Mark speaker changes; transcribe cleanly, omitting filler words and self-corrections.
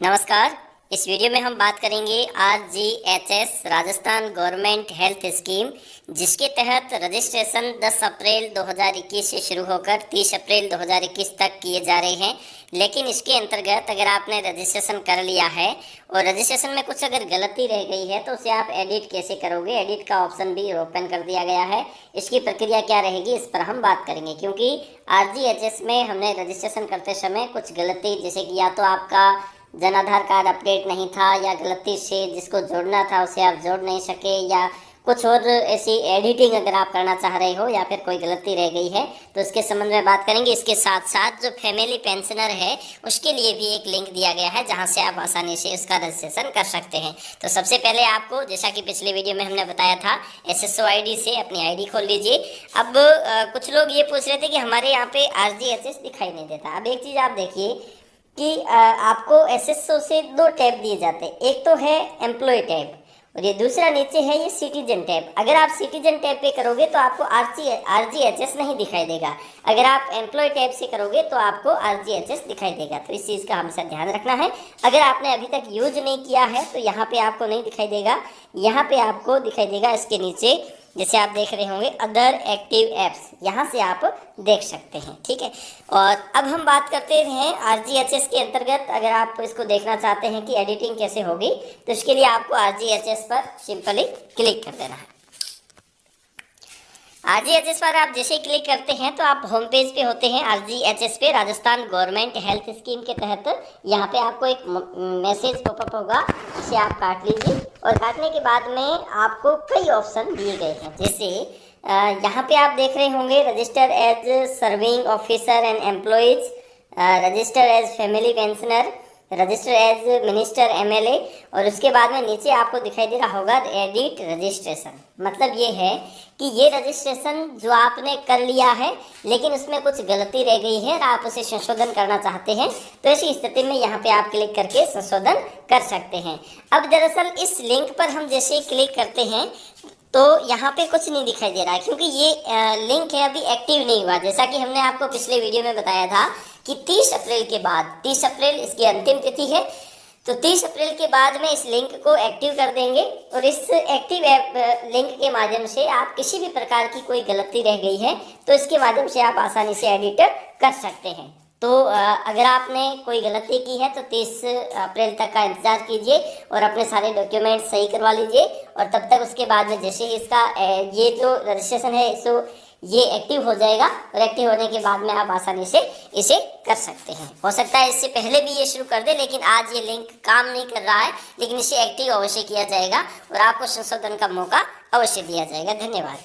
Speaker 1: नमस्कार। इस वीडियो में हम बात करेंगे RGHS Rajasthan government health scheme, जिसके तहत रजिस्ट्रेशन 10 अप्रैल 2021 से शुरू होकर 30 अप्रैल 2021 तक किए जा रहे हैं। लेकिन इसके अंतर्गत अगर आपने रजिस्ट्रेशन कर लिया है और रजिस्ट्रेशन में कुछ अगर गलती रह गई है तो उसे आप एडिट कैसे करोगे, एडिट का ऑप्शन भी ओपन कर दिया गया है। इसकी प्रक्रिया क्या रहेगी इस पर हम बात करेंगे, क्योंकि RGHS में हमने रजिस्ट्रेशन करते समय कुछ गलती, जैसे कि या तो आपका जन आधार कार्ड अपडेट नहीं था, या गलती से जिसको जोड़ना था उसे आप जोड़ नहीं सके, या कुछ और ऐसी एडिटिंग अगर आप करना चाह रहे हो या फिर कोई गलती रह गई है तो इसके संबंध में बात करेंगे। इसके साथ साथ जो फैमिली पेंशनर है उसके लिए भी एक लिंक दिया गया है जहां से आप आसानी से उसका रजिस्ट्रेशन कर सकते हैं। तो सबसे पहले आपको, जैसा कि पिछले वीडियो में हमने बताया था, SSO ID से अपनी ID खोल लीजिए। अब कुछ लोग ये पूछ रहे थे कि हमारे यहाँ पे RGHS दिखाई नहीं देता। अब एक चीज़ आप देखिए कि आपको SSO से दो टैब दिए जाते हैं, एक तो है एम्प्लॉय टैब और ये दूसरा नीचे है ये सिटीजन टैब। अगर आप सिटीजन टैब पे करोगे तो आपको RGHS नहीं दिखाई देगा, अगर आप एम्प्लॉय टैब से करोगे तो आपको RGHS दिखाई देगा। तो इस चीज़ का हमेशा ध्यान रखना है। अगर आपने अभी तक यूज नहीं किया है तो यहाँ पे आपको नहीं दिखाई देगा, यहाँ पे आपको दिखाई देगा इसके नीचे, जैसे आप देख रहे होंगे अदर एक्टिव एप्स, यहाँ से आप देख सकते हैं। ठीक है, और अब हम बात करते हैं RGHS के अंतर्गत। अगर आप इसको देखना चाहते हैं कि एडिटिंग कैसे होगी तो इसके लिए आपको RGHS पर सिंपली क्लिक कर देना है। RGHS पर आप जैसे ही क्लिक करते हैं तो आप होम पेज पे होते हैं। RGHS पे राजस्थान गवर्नमेंट हेल्थ स्कीम के तहत यहाँ पे आपको एक मैसेज पॉपअप होगा, इसे आप काट लीजिए और काटने के बाद में आपको कई ऑप्शन दिए गए हैं। जैसे यहाँ पे आप देख रहे होंगे register as serving officer and employees, register as family pensioner, register as minister MLA, और उसके बाद में नीचे आपको दिखाई दे रहा होगा एडिट रजिस्ट्रेशन। मतलब ये है कि ये रजिस्ट्रेशन जो आपने कर लिया है लेकिन उसमें कुछ गलती रह गई है और आप उसे संशोधन करना चाहते हैं, तो ऐसी स्थिति में यहाँ पे आप क्लिक करके संशोधन कर सकते हैं। अब दरअसल इस लिंक पर हम जैसे ही क्लिक करते हैं तो यहाँ पे कुछ नहीं दिखाई दे रहा है, क्योंकि ये लिंक है अभी एक्टिव नहीं हुआ। जैसा कि हमने आपको पिछले वीडियो में बताया था कि 30 अप्रैल के बाद, 30 अप्रैल इसकी अंतिम तिथि है, तो 30 अप्रैल के बाद में इस लिंक को एक्टिव कर देंगे और इस एक्टिव लिंक के माध्यम से आप किसी भी प्रकार की कोई गलती रह गई है तो इसके माध्यम से आप आसानी से एडिट कर सकते हैं। तो अगर आपने कोई गलती की है तो 30 अप्रैल तक का इंतज़ार कीजिए और अपने सारे डॉक्यूमेंट सही करवा लीजिए, और तब तक उसके बाद में जैसे ही इसका ये जो रजिस्ट्रेशन है सो ये एक्टिव हो जाएगा और एक्टिव होने के बाद में आप आसानी से इसे कर सकते हैं। हो सकता है इससे पहले भी ये शुरू कर दे, लेकिन आज ये लिंक काम नहीं कर रहा है, लेकिन इसे एक्टिव अवश्य किया जाएगा और आपको संशोधन का मौका अवश्य दिया जाएगा। धन्यवाद।